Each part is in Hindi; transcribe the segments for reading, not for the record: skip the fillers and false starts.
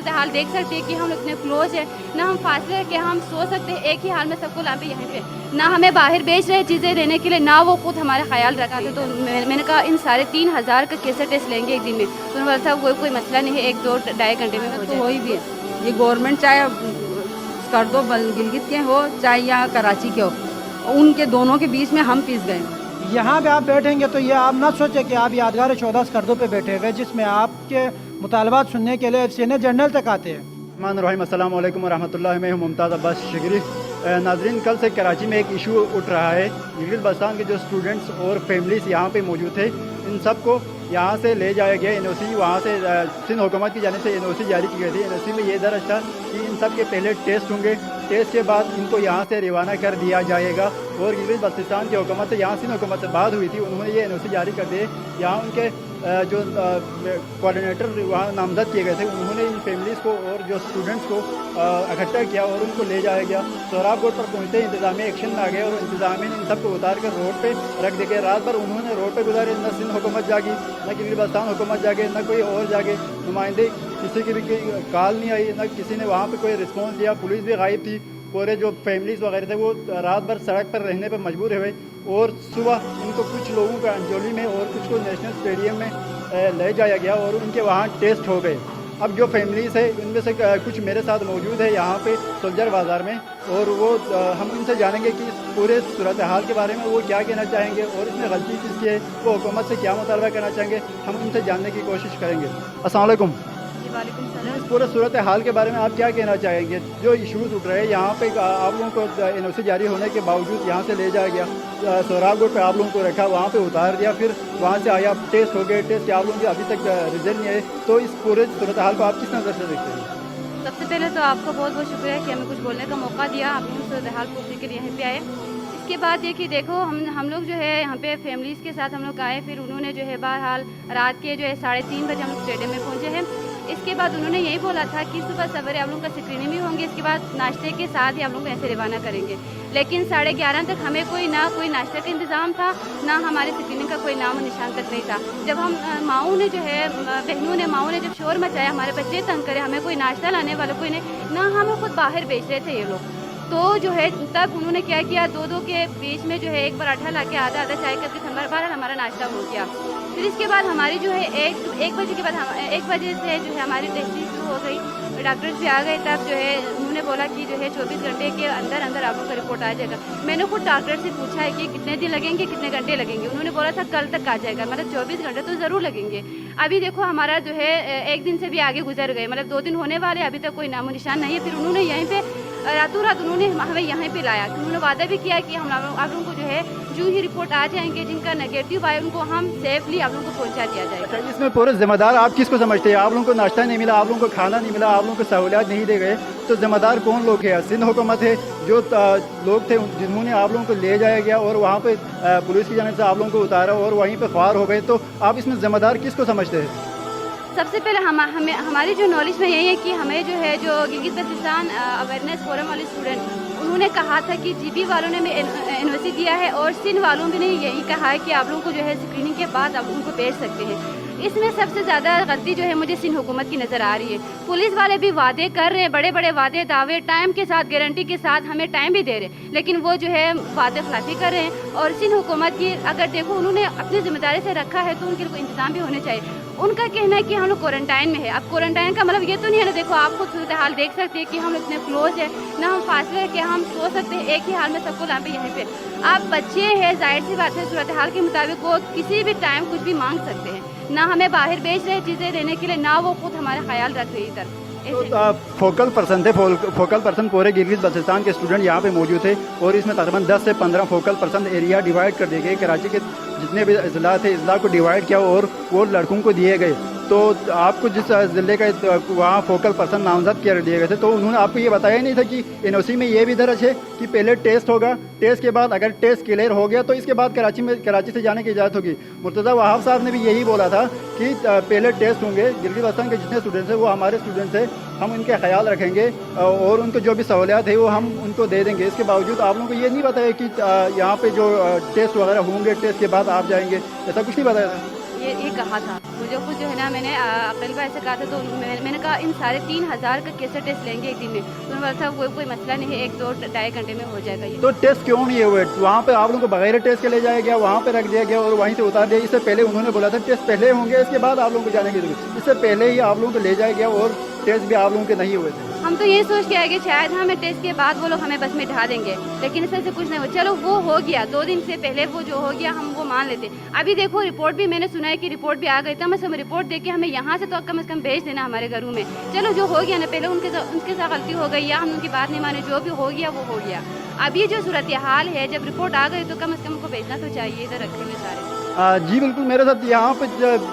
सूरत हाल देख सकते हैं कि हम लोग इतने क्लोज है, ना हम फासले रख के हम सो सकते हैं एक ही हाल में सबको लाए यहाँ पे, ना हमें बाहर बेच रहे चीज़ें देने के लिए, ना वो खुद हमारा ख्याल रखा था। तो मैंने कहा इन 3,500 का कैसे टेस्ट लेंगे एक दिन में, तो उन्होंने बोला था कोई मसला नहीं है, 1-2-2.5 घंटे में हो तो जाए। ही भी है। ये गवर्नमेंट चाहे कर दो गिलगित के हो चाहे यहाँ कराची के हो, उनके दोनों के बीच में हम पिस गए। यहाँ पे आप बैठेंगे तो ये आप ना सोचें कि आप यादगार 14 स्कर्दों पे बैठे हुए जिसमें आपके मुतालबात सुनने के लिए सीनियर जनरल तक आते हैं। अस्सलाम वालेकुम वरहमतुल्लाह। मैं हूँ मुमताज़ अब्बास शिगरी। नाजरीन, कल से कराची में एक इशू उठ रहा है। गिलगित बल्तिस्तान के जो स्टूडेंट्स और फैमिलीज़ यहाँ पे मौजूद थे, इन सब को यहाँ से ले जाया गया। NOC वहाँ से सिंध हुकूमत की जानिब से NOC जारी की गई थी। NOC में ये दर्ज था कि इन सब के पहले टेस्ट होंगे, टेस्ट के बाद इनको यहाँ से रवाना कर दिया जाएगा। और गिलगित बल्तिस्तान की हुकूमत से, यहाँ सिंध हुकूमत से बात हुई थी, उन्होंने ये NOC जारी कर दिए। यहाँ उनके जो कोऑर्डिनेटर वहाँ नामजद किए गए थे, उन्होंने इन फैमिलीज़ को और जो स्टूडेंट्स को इकट्ठा किया और उनको ले जाया गया। सोहराब कोर्ट पर पहुँचते ही इंतज़ामिया एक्शन में आ गए और इंतज़ामिया ने इन सबको उतार कर रोड पे रख दिए। रात भर उन्होंने रोड पे गुजारे, न सिंध हुकूमत जागी, न गिलगित बल्तिस्तान हुकूमत जागे, न कोई और जागे। नुमाइंदे किसी की भी कॉल नहीं आई, न किसी ने वहाँ पर कोई रिस्पॉन्स दिया। पुलिस भी गायब थी। पूरे जो फैमिलीज़ वगैरह थे वो रात भर सड़क पर रहने पर मजबूर हुए और सुबह उनको कुछ लोगों को अंजोली में और कुछ को नेशनल स्टेडियम में ले जाया गया और उनके वहाँ टेस्ट हो गए। अब जो फैमिलीज़ है उनमें से कुछ मेरे साथ मौजूद है यहाँ पे सोल्जर बाज़ार में, और वो हम उनसे जानेंगे कि इस पूरे सूरत हाल के बारे में वो क्या कहना चाहेंगे और इसमें गलती किसकी है, वो हुकूमत से क्या मुतालबा करना चाहेंगे, हम उनसे जानने की कोशिश करेंगे। अस्सलाम वालेकुम। वालेकुम सलाम। इस पूरे सूरत हाल के बारे में आप क्या कहना चाहेंगे? जो इशूज़ उठ रहे हैं यहाँ पे, आप लोगों को NOC जारी होने के बावजूद यहाँ से ले जाया गया, सोहराब कोर्ट पे आप लोगों को रखा, वहाँ पे उतार दिया, फिर वहाँ से आया, टेस्ट हो गए, टेस्ट के आप लोगों के अभी तक रिजल्ट नहीं आए, तो इस पूरे सूरत हाल को आप किस नज़र से देखते हैं? सबसे पहले तो आपका बहुत बहुत शुक्रिया कि हमें कुछ बोलने का मौका दिया, आप लोग सूरत हाल पूछने के लिए यहाँ पे आए। इसके बाद ये कि देखो हम लोग जो है यहाँ पे फैमिलीज़ के साथ हम लोग आए, फिर उन्होंने जो है बहरहाल रात के जो है 3:30 बजे हम लोग स्टेडियम में पहुँचे हैं। इसके बाद उन्होंने यही बोला था कि सुबह सवेरे आप लोगों का स्क्रीनिंग भी होंगे, इसके बाद नाश्ते के साथ ही आप लोग ऐसे रवाना करेंगे। लेकिन 11:30 तक हमें कोई नाश्ते का इंतज़ाम था, ना हमारे स्क्रीनिंग का कोई नाम निशान तक नहीं था। जब हम माओ ने जो है माओ ने जब शोर मचाया, हमारे बच्चे तंग करे, हमें कोई नाश्ता लाने वाला कोई नहीं, ना हमें खुद बाहर बेच रहे थे ये लोग। तो जो है तब उन्होंने क्या किया, दो के बीच में जो है एक पराठा ला के आधा चाय करके हमारा नाश्ता हो गया। फिर इसके बाद हमारी जो है एक बजे के बाद 1 बजे से जो है हमारी टेस्टिंग शुरू हो गई, डॉक्टर्स भी आ गए। तब जो है उन्होंने बोला कि जो है 24 घंटे के अंदर आप लोग का रिपोर्ट आ जाएगा। मैंने खुद डॉक्टर से पूछा है कि कितने दिन लगेंगे, कितने घंटे लगेंगे। उन्होंने बोला था कल तक आ जाएगा, मतलब 24 घंटे तो ज़रूर लगेंगे। अभी देखो हमारा जो है 1 दिन से भी आगे गुजर गए, मतलब 2 दिन होने वाले, अभी तक कोई नामो निशान नहीं है। फिर उन्होंने यहीं पे रातों रात उन्होंने हमें यहाँ पे लाया। उन्होंने वादा भी किया कि हम आप लोगों को जो है जो ही रिपोर्ट आ जाएंगे जिनका नेगेटिव आए उनको हम सेफली आप लोगों को पहुँचा दिया जाएगा। अच्छा, इसमें पूरे जिम्मेदार आप किसको समझते हैं? आप लोगों को नाश्ता नहीं मिला, आप लोगों को खाना नहीं मिला, आप लोगों को सहूलियात नहीं दे गए, तो जिम्मेदार कौन लोग हैं? सिंध हुकूमत है, जो लोग थे जिन्होंने आप लोगों को ले जाया गया और वहाँ पे पुलिस की जानिब से आप लोगों को उतारा और वहीं पे ख्वार हो गए, तो आप इसमें जिम्मेदार किसको समझते हैं? सबसे पहले हमारी जो नॉलेज में यही है कि हमें जो है जो गिलगित बल्तिस्तान अवेयरनेस फोरम वाले स्टूडेंट, उन्होंने कहा था कि GB वालों ने NOC दिया है और सिंध वालों ने यही कहा है कि आप लोगों को जो है स्क्रीनिंग के बाद आप उनको भेज सकते हैं। इसमें सबसे ज़्यादा गलती जो है मुझे सिंध हुकूमत की नज़र आ रही है। पुलिस वाले भी वादे कर रहे हैं, बड़े बड़े वादे दावे टाइम के साथ, गारंटी के साथ हमें टाइम भी दे रहे हैं, लेकिन वो जो है वादे खिलाफी कर रहे हैं। और सिंध हुकूमत की अगर देखो उन्होंने अपनी जिम्मेदारी से रखा है तो उनके इंतजाम भी होने चाहिए। उनका कहना है कि हम लोग क्वारंटाइन में है। अब क्वारंटाइन का मतलब ये तो नहीं है ना, देखो आप खुद सूरत हाल देख सकते हैं कि हम इतने क्लोज है, ना हम फासले रख के हम सो सकते हैं एक ही हाल में सबको लाए यहाँ पे। आप बच्चे हैं, जाहिर सी बात है सूरत हाल के मुताबिक वो किसी भी टाइम कुछ भी मांग सकते हैं, ना हमें बाहर बेच रहे चीज़ें देने के लिए, ना वो खुद हमारा ख्याल रख रही इधर। तो फोकल पर्सन थे, फोकल पर्सन पूरे गिलगित बल्तिस्तान के स्टूडेंट यहाँ पे मौजूद थे और इसमें तकरीबन 10 से 15 फोकल पर्सन एरिया डिवाइड कर दिए गए। कराची के जितने भी अजला थे, अजला को डिवाइड किया और वो लड़कों को दिए गए। तो आपको जिस ज़िले का वहाँ फोकल पर्सन नामजद कर दिए गए थे, तो उन्होंने आपको ये बताया नहीं था कि NOC में ये भी दर्ज है कि पहले टेस्ट होगा, टेस्ट के बाद अगर टेस्ट क्लियर हो गया तो इसके बाद कराची से जाने की इजाज़त होगी। मुर्तज़ा वहाब साहब ने भी यही बोला था कि पहले टेस्ट होंगे, गिलगित बल्तिस्तान के जितने स्टूडेंट्स हैं वो हमारे स्टूडेंट्स हैं, हम उनके ख्याल रखेंगे और उनको जो भी सहूलियात है वो हम उनको दे देंगे। इसके बावजूद आप लोगों को ये नहीं बताया कि यहाँ पे जो टेस्ट वगैरह होंगे टेस्ट के बाद आप जाएंगे, ऐसा कुछ नहीं बताया था? ये कहा था मुझे खुद जो है ना, मैंने अकल भाई से कहा था, तो मैंने कहा इन सारे 3000 का कैसे टेस्ट लेंगे एक दिन में, तो उन्होंने बोला था कोई मसला नहीं है, 1-2-2.5 घंटे में हो जाएगा ये। तो टेस्ट क्यों नहीं हुए? वहाँ पे आप लोगों को बगैर टेस्ट के ले जाया गया, वहाँ पे रख दिया गया और वहीं से उतार दिया। इससे पहले उन्होंने बोला था टेस्ट पहले होंगे, इसके बाद आप लोगों को जाने की जरूरत, इससे पहले ही आप लोगों को ले जाया गया और टेस्ट भी आप लोगों के नहीं हुए थे। हम तो ये सोच के आए कि शायद हमें टेस्ट के बाद वो लोग हमें बस में ढा देंगे, लेकिन इससे कुछ नहीं हुआ। चलो वो हो गया, 2 दिन से पहले वो जो हो गया हम वो मान लेते। अभी देखो रिपोर्ट भी मैंने सुना है कि रिपोर्ट भी आ गई, कम से कम रिपोर्ट देके हमें यहाँ से तो कम से कम भेज देना हमारे घरों में। चलो जो हो गया ना, पहले उनके साथ गलती हो गई या हम उनकी बात नहीं माने, जो भी हो गया वो हो गया। अभी जो सूरत हाल है, जब रिपोर्ट आ गई तो कम से कम उनको भेजना तो चाहिए इधर रखे हुए सारे। जी बिल्कुल, मेरे साथ यहाँ पे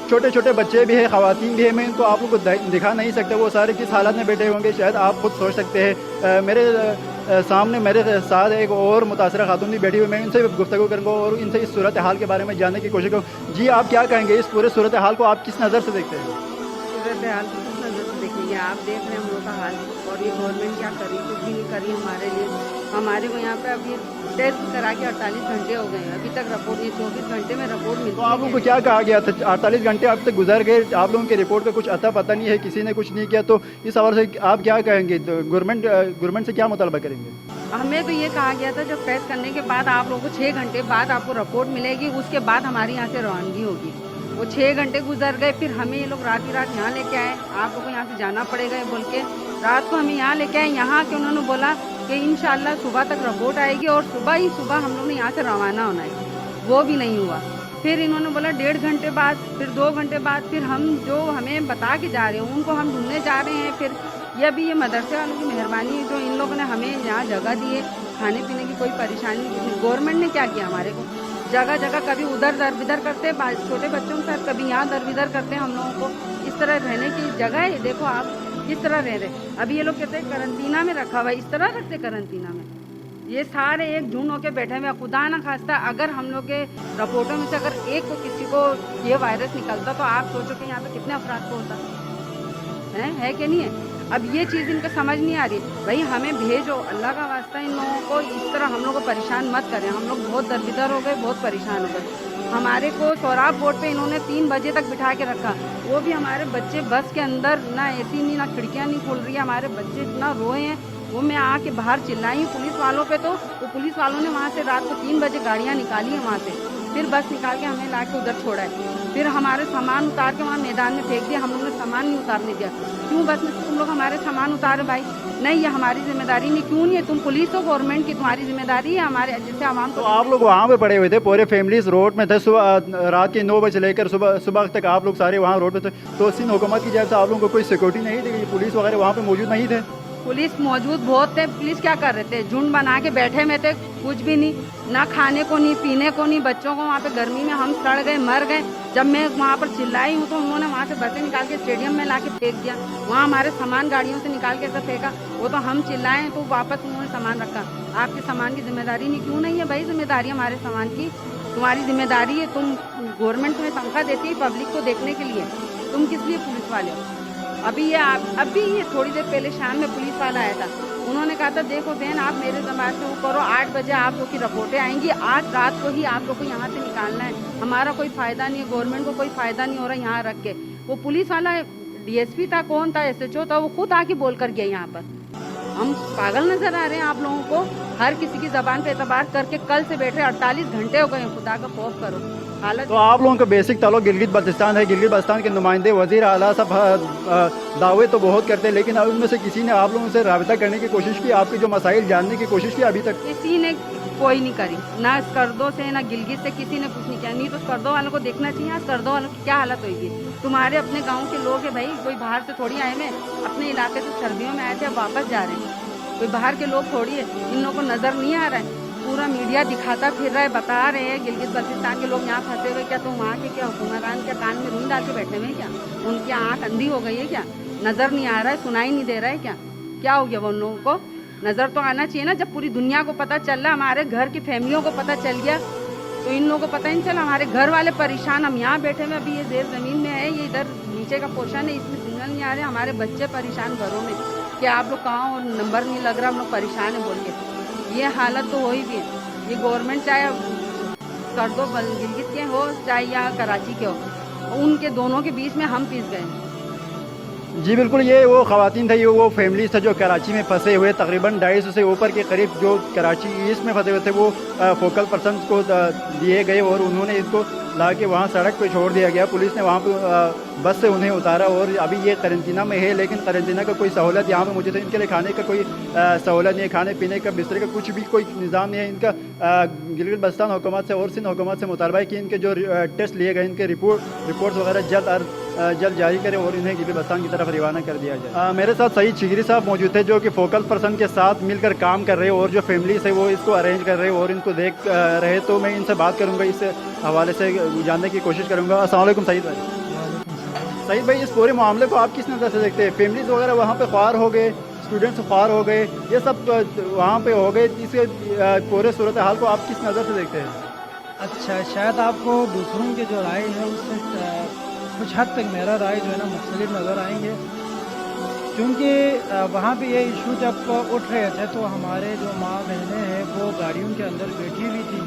छोटे छोटे बच्चे भी हैं, ख़वातीन भी हैं, मैं इनको आप लोग को दिखा नहीं सकता वो सारे किस हालत में बैठे होंगे, शायद आप खुद सोच सकते हैं। मेरे सामने मेरे साथ एक और मुतासरा खातून भी बैठी हुई, मैं इनसे गुफ्तगू करूँगा और इनसे इस सूरत हाल के बारे में जानने की कोशिश करूँ। जी आप क्या कहेंगे, इस पूरे सूरत हाल को आप किस नज़र से देखते हैं? सूरत हाल को किस नज़र से देखेंगे? आप देख रहे हैं हम लोग का हाल, और ये गवर्नमेंट क्या करी, कुछ भी नहीं करी हमारे लिए। हमारे को यहाँ पे अभी टेस्ट करा के 48 घंटे हो गए हैं, अभी तक रिपोर्ट नहीं, 24 घंटे में रिपोर्ट मिलती है। तो आप लोगों को क्या कहा गया था? 48 घंटे अब तक गुजर गए, आप लोगों की रिपोर्ट का कुछ अता पता नहीं है, किसी ने कुछ नहीं किया, तो इस हवाले से आप क्या कहेंगे? तो गवर्नमेंट से क्या मुतालबा करेंगे? हमें तो ये कहा गया था जब टेस्ट करने के बाद आप लोगों को 6 घंटे बाद आपको रिपोर्ट मिलेगी, उसके बाद हमारी यहाँ से रवानगी होगी। वो 6 घंटे गुजर गए, फिर हमें ये लोग रात ही रात यहाँ लेके आए, आप लोगों को यहाँ से जाना पड़ेगा ये बोल के रात को हमें यहाँ लेके आए। यहाँ के उन्होंने बोला कि इंशाल्लाह सुबह तक रिपोर्ट आएगी और सुबह हम लोग ने यहाँ से रवाना होना है, वो भी नहीं हुआ। फिर इन्होंने बोला 1.5 घंटे बाद, फिर 2 घंटे बाद, फिर हम जो हमें बता के जा रहे हैं उनको हम ढूंढने जा रहे हैं। फिर ये अभी ये मदरसे वालों की मेहरबानी है जो इन लोगों ने हमें यहाँ जगह दी है, खाने पीने की कोई परेशानी नहीं। गवर्नमेंट ने क्या किया हमारे को, जगह जगह कभी उधर दर बिधर करते, छोटे बच्चों के साथ कभी यहाँ दर बिधर करते हैं हम लोगों को। इस तरह रहने की जगह है, देखो आप किस तरह रह रहे। अभी ये लोग कहते हैं करंटीना में रखा हुआ है, इस तरह रखते करंटीना में। ये सारे एक झुंड होके बैठे हुए, खुदा ना खास्ता अगर हम लोग के रिपोर्टों में से अगर एक को किसी को ये वायरस निकलता तो आप सोचो कि यहाँ पे कितने अफराद को होता है कि नहीं है। अब ये चीज़ इनको समझ नहीं आ रही, भाई हमें भेजो, अल्लाह का वास्ता इन लोगों को इस तरह हम लोग को परेशान मत करें। हम लोग बहुत दरबिदर हो गए, बहुत परेशान हो गए। हमारे को सोराब बोर्ड पे इन्होंने 3 बजे तक बिठा के रखा, वो भी हमारे बच्चे बस के अंदर ना एसी नहीं, ना खिड़कियाँ नहीं खुल रही है, हमारे बच्चे इतना रोए हैं। वो मैं आके बाहर चिल्लाई पुलिस वालों पे, तो वो पुलिस वालों ने वहाँ से रात को 3 बजे गाड़ियाँ निकाली हैं वहाँ से, फिर बस निकाल के हमें ला के उधर छोड़ा है। फिर हमारे सामान उतार के वहाँ मैदान में फेंक दिया, हम लोगों ने सामान नहीं उतारने दिया। क्यों बस में से तुम लोग हमारे सामान उतारे भाई? नहीं, ये हमारी जिम्मेदारी नहीं। क्यों नहीं है? तुम पुलिस हो, गवर्नमेंट की, तुम्हारी जिम्मेदारी है हमारे जैसे आवाम को। तो आप लोग वहाँ पे पड़े हुए थे, पूरे फैमिलीज रोड में थे, सुबह रात के 9 बजे लेकर सुबह तक आप लोग सारे वहाँ रोड पे थे। तो सिंध हुकूमत की जब से आप लोगों को कोई सिक्योरिटी नहीं थी, पुलिस वगैरह वहाँ पे मौजूद नहीं थे? पुलिस मौजूद बहुत थे। पुलिस क्या कर रहे थे? झुंड बना के बैठे में थे, कुछ भी नहीं, ना खाने को नहीं, पीने को नहीं। बच्चों को वहाँ पे गर्मी में हम सड़ गए, मर गए। जब मैं वहाँ पर चिल्लाई हूँ तो उन्होंने वहाँ से बसें निकाल के स्टेडियम में ला के फेंक दिया। वहाँ हमारे सामान गाड़ियों से निकाल के ऐसा फेंका, वो तो हम चिल्लाए तो वापस उन्होंने सामान रखा। आपके सामान की जिम्मेदारी नहीं? क्यों नहीं है भाई जिम्मेदारी हमारे सामान की? तुम्हारी जिम्मेदारी है, तुम गवर्नमेंट तुम्हें तनख्वाह देती है पब्लिक को देखने के लिए, तुम किस लिए पुलिस वाले हो? अभी ये थोड़ी देर पहले शाम में पुलिस वाला आया था, उन्होंने कहा था देखो बहन आप मेरे जमात से वो करो, 8 बजे आप लोग की रिपोर्टें आएंगी, आज रात को ही आप लोग को यहाँ से निकालना है। हमारा कोई फ़ायदा नहीं है, गवर्नमेंट को कोई फ़ायदा नहीं हो रहा यहाँ रख के। वो पुलिस वाला DSP था, कौन था, SHO था, वो खुद आके बोल कर गया यहाँ पर। हम पागल नज़र आ रहे हैं आप लोगों को? हर किसी की ज़बान पे एतबार करके कल से बैठे 48 घंटे हो गए, खुदा का खौफ करो। हालत तो आप लोगों का बेसिक ताल्लुक गिलगित बल्तिस्तान है, गिलगित बल्तिस्तान के नुमाइंदे वज़ीर आला सब दावे तो बहुत करते हैं, लेकिन उनमें से किसी ने आप लोगों से राबिता करने की कोशिश की, आपके जो मसाइल जानने की कोशिश की? अभी तक किसी ने कोई नहीं करी, ना स्कर्दो से ना गिलगित से किसी ने कुछ नहीं किया। नहीं तो स्कर्दो वालों को देखना चाहिए, स्कर्दो वालों की क्या हालत होगी। तुम्हारे अपने गाँव के लोग हैं भाई, कोई बाहर से थोड़ी आए, मैं अपने इलाके से सर्दियों में आए थे, अब वापस जा रहे हैं, कोई बाहर के लोग थोड़ी है। इन लोगों को नज़र नहीं आ रहा है, पूरा मीडिया दिखाता फिर रहा है, बता रहे हैं गिलगित बल्तिस्तान के लोग यहाँ फंसे हुए। क्या तुम वहाँ के क्या हुक्मरान के कान में रूई डाल के बैठे हुए हैं क्या? उनकी आँख अंधी हो गई है क्या? नज़र नहीं आ रहा है, सुनाई नहीं दे रहा है क्या? क्या हो गया वो उन लोगों को? नज़र तो आना चाहिए ना। जब पूरी दुनिया को पता चल रहा, हमारे घर की फैमिलियों को पता चल गया, तो इन लोगों को पता ही नहीं चला। हमारे घर वाले परेशान, हम यहाँ बैठे हुए, अभी ये ज़ेर ज़मीन में है, ये इधर नीचे का पोर्शन है, इसमें सिग्नल नहीं आ रहे। हमारे बच्चे परेशान घरों में कि आप लोग कहाँ और नंबर नहीं लग रहा, हम लोग परेशान है बोल के। ये हालत तो हो ही भी है। ये गवर्नमेंट चाहे कर दो गिलगित के हो चाहे यहाँ कराची के हो, उनके दोनों के बीच में हम पिस गए। जी बिल्कुल, ये वो ख़वातीन थे, ये वो फैमिलीज थे जो कराची में फंसे हुए, तकरीबन 250 से ऊपर के करीब जो कराची ईस्ट में फंसे हुए थे, वो फोकल पर्सन को दिए गए और उन्होंने इनको ला के वहाँ सड़क पे छोड़ दिया गया। पुलिस ने वहाँ पे बस से उन्हें उतारा और अभी ये करेंटीना में है, लेकिन करेंटीना का कोई सहूलत यहाँ पे मौजूद है। इनके लिए खाने का कोई सहूलत नहीं है, खाने पीने का, बिस्तरे का कुछ भी कोई निज़ाम नहीं है। इनका गिलगित बल्तिस्तान हुकूमत से और सिंध हुकूमत से मुतालबा है कि इनके जो टेस्ट लिए गए, इनके रिपोर्ट्स वगैरह जल्द जारी करें और इन्हें गिलगित बल्तिस्तान की तरफ रवाना कर दिया जाए। मेरे साथ सईद शिगरी साहब मौजूद थे जो कि फोकल पर्सन के साथ मिलकर काम कर रहे हैं और जो फैमिलीज है वो इसको अरेंज कर रहे हैं और इनको देख रहे। तो मैं इनसे बात करूँगा, इस हवाले से जानने की कोशिश करूँगा। अस्सलाम वालेकुम सईद भाई। सईद भाई, इस पूरे मामले को आप किस नज़र से देखते हैं? फैमिलीज वगैरह वहाँ पे ख्वार हो गए, स्टूडेंट्स ख्वार हो गए, ये सब वहाँ पे हो गए, इसके पूरे सूरत हाल को आप किस नज़र से देखते हैं? अच्छा, शायद आपको दूसरों की जो राय है उससे कुछ हद तक मेरा राय जो है ना मुख्तलिफ नज़र आएंगे, क्योंकि वहाँ पे ये इशू जब उठ रहे थे तो हमारे जो माँ बहनें हैं वो गाड़ियों के अंदर बैठी हुई थी।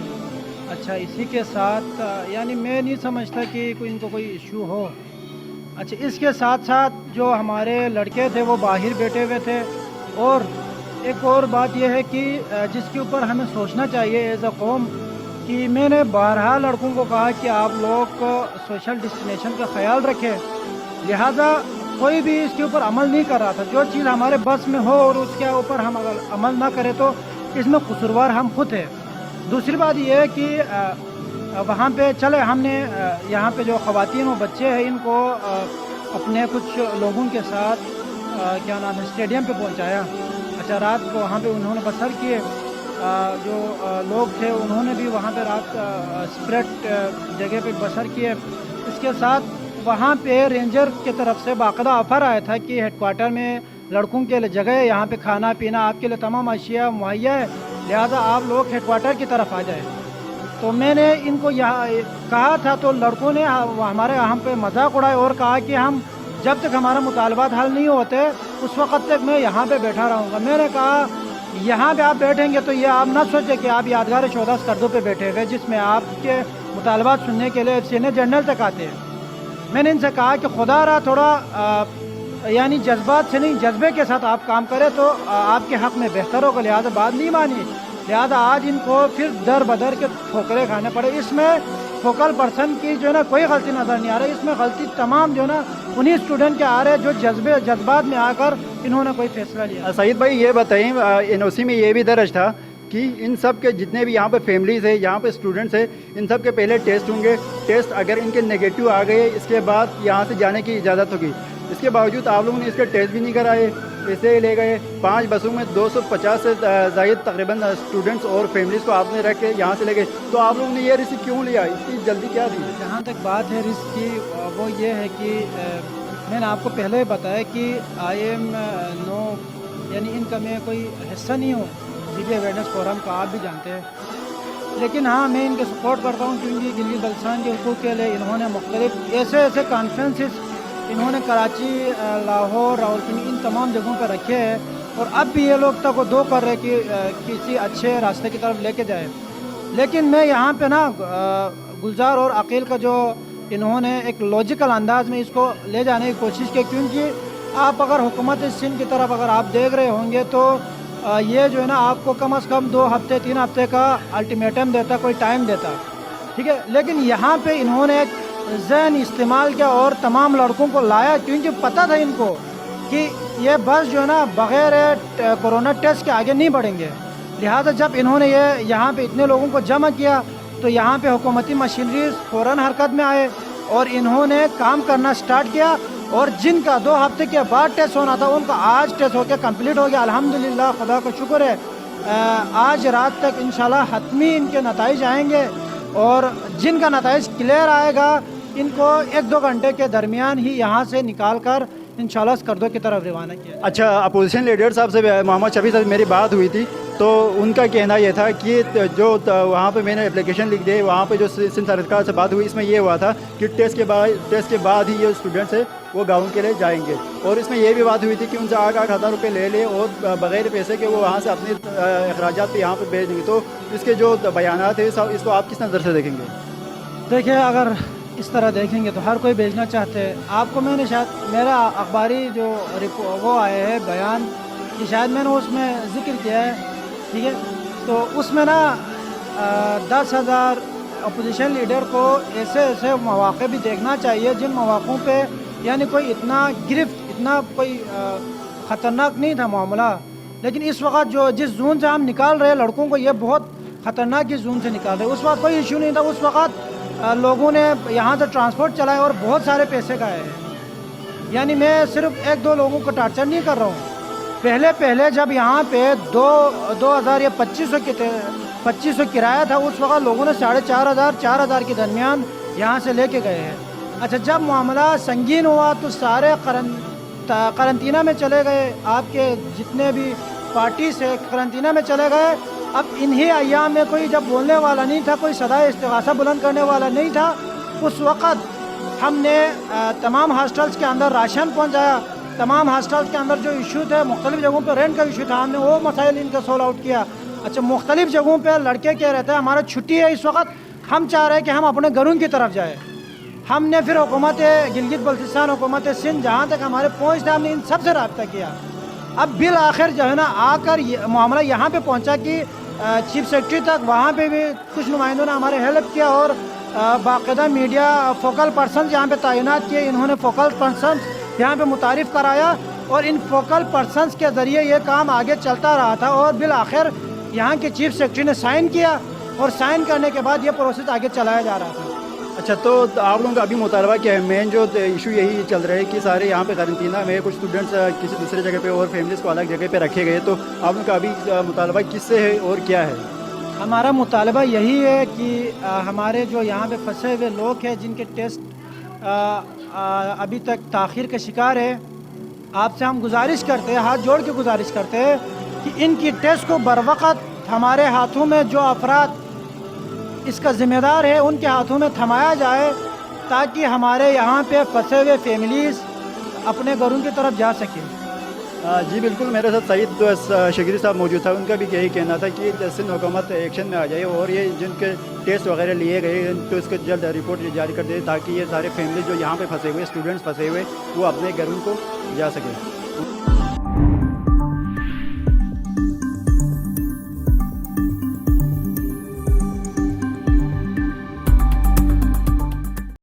अच्छा, इसी के साथ यानी मैं नहीं समझता कि इनको कोई इशू हो। अच्छा, इसके साथ साथ जो हमारे लड़के थे वो बाहर बैठे हुए थे। और एक और बात यह है कि जिसके ऊपर हमें सोचना चाहिए एज अ कौम, कि मैंने बारहा लड़कों को कहा कि आप लोग सोशल डिस्टेंसेशन का ख्याल रखें, लिहाजा कोई भी इसके ऊपर अमल नहीं कर रहा था। जो चीज़ हमारे बस में हो और उसके ऊपर हम अगर अमल ना करें तो इसमें कसूरवार हम खुद हैं। दूसरी बात यह है कि वहाँ पे चले हमने यहाँ पे जो ख़वातीन और बच्चे हैं इनको अपने कुछ लोगों के साथ क्या नाम है स्टेडियम पे पहुँचाया। अच्छा, रात को वहाँ पे उन्होंने बसर किए। जो लोग थे उन्होंने भी वहाँ पे रात सेपरेट जगह पे बसर किए। इसके साथ वहाँ पे रेंजर की तरफ से बाकायदा ऑफ़र आया था कि हेडक्वार्टर में लड़कों के लिए जगह है, यहाँ पे खाना पीना आपके लिए तमाम अशिया मुहैया है, लिहाजा आप लोग हेडक्वार्टर की तरफ आ जाए। तो मैंने इनको यहाँ कहा था तो लड़कों ने हमारे हम पे मजाक उड़ाए और कहा कि हम जब तक हमारा मुतालबात हल नहीं होते उस वक़्त तक मैं यहाँ पे बैठा रहूँगा। मैंने कहा यहाँ पे आप बैठेंगे तो ये आप ना सोचें कि आप यादगार 14 स्कर्दों पे बैठे हुए जिसमें आपके मुतालबात सुनने के लिए सीनियर जनरल तक आते हैं। मैंने इनसे कहा कि खुदा रहा थोड़ा यानी जज्बात से नहीं जज्बे के साथ आप काम करें तो आपके हक़ में बेहतर होगा, लिहाजा बात नहीं मानी। लिहाजा आज इनको फिर दर बदर के ठोकरे खाने पड़े। इसमें फोकल पर्सन की जो है ना कोई गलती नज़र नहीं आ रही, इसमें गलती तमाम जो है ना उन्हीं स्टूडेंट के आ रहे हैं जो जज्बात में आकर इन्होंने कोई फैसला लिया। सईद भाई, ये बताएं, एनओसी में ये भी दर्ज था कि इन सब के जितने भी यहाँ पे फैमिलीज़ है, यहाँ पे स्टूडेंट्स है, इन सब के पहले टेस्ट होंगे। टेस्ट अगर इनके नेगेटिव आ गए इसके बाद यहाँ से जाने की इजाज़त होगी। इसके बावजूद आप लोगों ने इसके टेस्ट भी नहीं कराए, ऐसे ही ले गए। 5 बसों में 250 से ज़ायद तकरीबन स्टूडेंट्स और फैमिलीज़ को आपने रख के यहाँ से ले गए। तो आप लोगों ने ये रिस्क क्यों लिया? इतनी जल्दी क्या थी? जहाँ तक बात है रिस्क की, वो ये है कि मैंने आपको पहले बताया कि IM नो यानी इनका मैं कोई हिस्सा नहीं हूँ CBI अवेयरनेस फोरम का, आप भी जानते हैं। लेकिन हाँ, मैं इनके सपोर्ट करता हूँ क्योंकि गिलगित बल्तिस्तान के हुकूक़ के लिए इन्होंने मुख्तलिफ ऐसे कॉन्फ्रेंसेस इन्होंने कराची, लाहौर, रावलपिंडी इन तमाम जगहों पर रखे हैं और अब भी ये लोग तक वो दो कर रहे कि किसी अच्छे रास्ते की तरफ लेके जाए। लेकिन मैं यहाँ पे ना गुलजार और अकील का जो इन्होंने एक लॉजिकल अंदाज में इसको ले जाने की कोशिश की, क्योंकि आप अगर हुकूमत सिंध की तरफ अगर आप देख रहे होंगे तो ये जो है ना आपको कम से कम 2 हफ्ते 3 हफ्ते का अल्टीमेटम देता, कोई टाइम देता, ठीक है। लेकिन यहाँ पे इन्होंने एक जहन इस्तेमाल किया और तमाम लड़कों को लाया, क्योंकि पता था इनको कि ये बस जो है ना बग़ैर कोरोना टेस्ट के आगे नहीं बढ़ेंगे। लिहाजा जब इन्होंने ये यहाँ पे इतने लोगों को जमा किया तो यहाँ पे हुकूमती मशीनरी फ़ौरन हरकत में आए और इन्होंने काम करना स्टार्ट किया। और जिनका 2 हफ्ते के बाद टेस्ट होना था उनका आज टेस्ट होकर कंप्लीट हो गया। अल्हम्दुलिल्लाह, खुदा का शुक्र है। आज रात तक इंशाल्लाह हतमी इनके नताइज आएंगे और जिनका नताइज क्लियर आएगा इनको 1-2 घंटे के दरमियान ही यहाँ से निकाल कर इंशाल्लाह स्कर्दों की तरफ रवाना किया। अच्छा, अपोजिशन लीडर साहब से मोहम्मद शफी साहब मेरी बात हुई थी तो उनका कहना यह था कि जो वहाँ पे मैंने एप्लीकेशन लिख दी, वहाँ पे जो सिंध सरकार से बात हुई इसमें ये हुआ था कि टेस्ट के बाद ही ये स्टूडेंट्स है वो गाँव के लिए जाएंगे। और इसमें यह भी बात हुई थी कि उनसे 8-8 हज़ार रुपये ले ले और बग़ैर पैसे के वो वहाँ से अपने अखराजात पे यहाँ पे भेज देंगे। तो इसके जो बयानात है इसको आप किस नज़र से देखेंगे? देखिए, अगर इस तरह देखेंगे तो हर कोई भेजना चाहते हैं। आपको मैंने शायद मेरा अखबारी जो वो आए हैं बयान कि शायद मैंने उसमें ज़िक्र किया है, ठीक है। तो उसमें ना 10,000 अपोजिशन लीडर को ऐसे ऐसे मौक़े भी देखना चाहिए जिन मौक़ों पे यानी कोई इतना गिरफ्त इतना कोई ख़तरनाक नहीं था मामला, लेकिन इस वक्त जो जिस जून से हम निकाल रहे हैं लड़कों को, ये बहुत ख़तरनाक इस जून से निकाल रहे हैं। उस वक्त कोई इशू नहीं था, उस वक्त लोगों ने यहाँ से ट्रांसपोर्ट चलाए और बहुत सारे पैसे का है। यानी मैं सिर्फ 1-2 लोगों को टार्चर नहीं कर रहा हूँ। पहले जब यहाँ पे 2000 या 2500 किराया था, उस वक्त लोगों ने 4,500 के दरमियान यहाँ से लेके गए हैं। अच्छा, जब मामला संगीन हुआ तो सारे करंतना में चले गए, आपके जितने भी पार्टी से करंतना में चले गए। अब इन्हीं अय्याम में कोई जब बोलने वाला नहीं था, कोई सदाए इस्तिग़ासा बुलंद करने वाला नहीं था, उस वक़्त हमने तमाम हॉस्टल्स के अंदर राशन पहुंचाया। तमाम हॉस्टल्स के अंदर जो इशू थे, मुख्तलिफ़ जगहों पर रेंट का इशू था, हमने वो मसाइल इनका सोल्व आउट किया। अच्छा, मुख्तलिफ़ जगहों पर लड़के कह रहते हैं हमारा छुट्टी है इस वक्त, हम चाह रहे हैं कि हम अपने घरों की तरफ जाए। हमने फिर हुकूमत गिलगित बल्तिस्तान, हुकूमत सिंध, जहाँ तक हमारे पहुँच थे, हमने इन सब से रब्ता किया। अब बिल आखिर जो है ना आकर मामला यहाँ पे पहुँचा कि चीफ सेक्रेटरी तक, वहाँ पे भी कुछ नुमाइंदों ने हमारे हेल्प किया और बाकायदा मीडिया फोकल पर्सन यहाँ पे तैनात किए। इन्होंने फोकल पर्सन यहाँ पे मुतारिफ़ कराया और इन फोकल पर्सनस के ज़रिए ये काम आगे चलता रहा था और बिल आखिर यहाँ के चीफ सेक्रेटरी ने साइन किया और साइन करने के बाद ये प्रोसेस आगे चलाया जा रहा था। अच्छा, तो आप लोगों का अभी मुतालबा क्या है? मेन जो इशू यही चल रहा है कि सारे यहाँ पे करंतना में कुछ स्टूडेंट्स किसी दूसरे जगह पे और फैमिलीज़ को अलग जगह पे रखे गए, तो आप लोगों का अभी मुतालबा किससे है और क्या है? हमारा मुतालबा यही है कि हमारे जो यहाँ पे फंसे हुए लोग हैं जिनके टेस्ट अभी तक ताख़ीर के शिकार है, आपसे हम गुजारिश करते हैं, हाथ जोड़ के गुजारिश करते हैं कि इनकी टेस्ट को बरवक़्त हमारे हाथों में जो अफराद इसका ज़िम्मेदार है उनके हाथों में थमाया जाए, ताकि हमारे यहाँ पे फंसे हुए फैमिलीज़ अपने घरों की तरफ जा सकें। जी बिल्कुल, मेरे साथ सईद शिगरी साहब मौजूद था। उनका भी यही कहना था कि सिंध हुकूमत एक्शन में आ जाए और ये जिनके टेस्ट वगैरह लिए गए तो इसको जल्द रिपोर्ट जारी कर दे, ताकि ये सारे फैमिली जो यहाँ पे फंसे हुए स्टूडेंट्स फंसे हुए वो अपने घरों को जा सकें।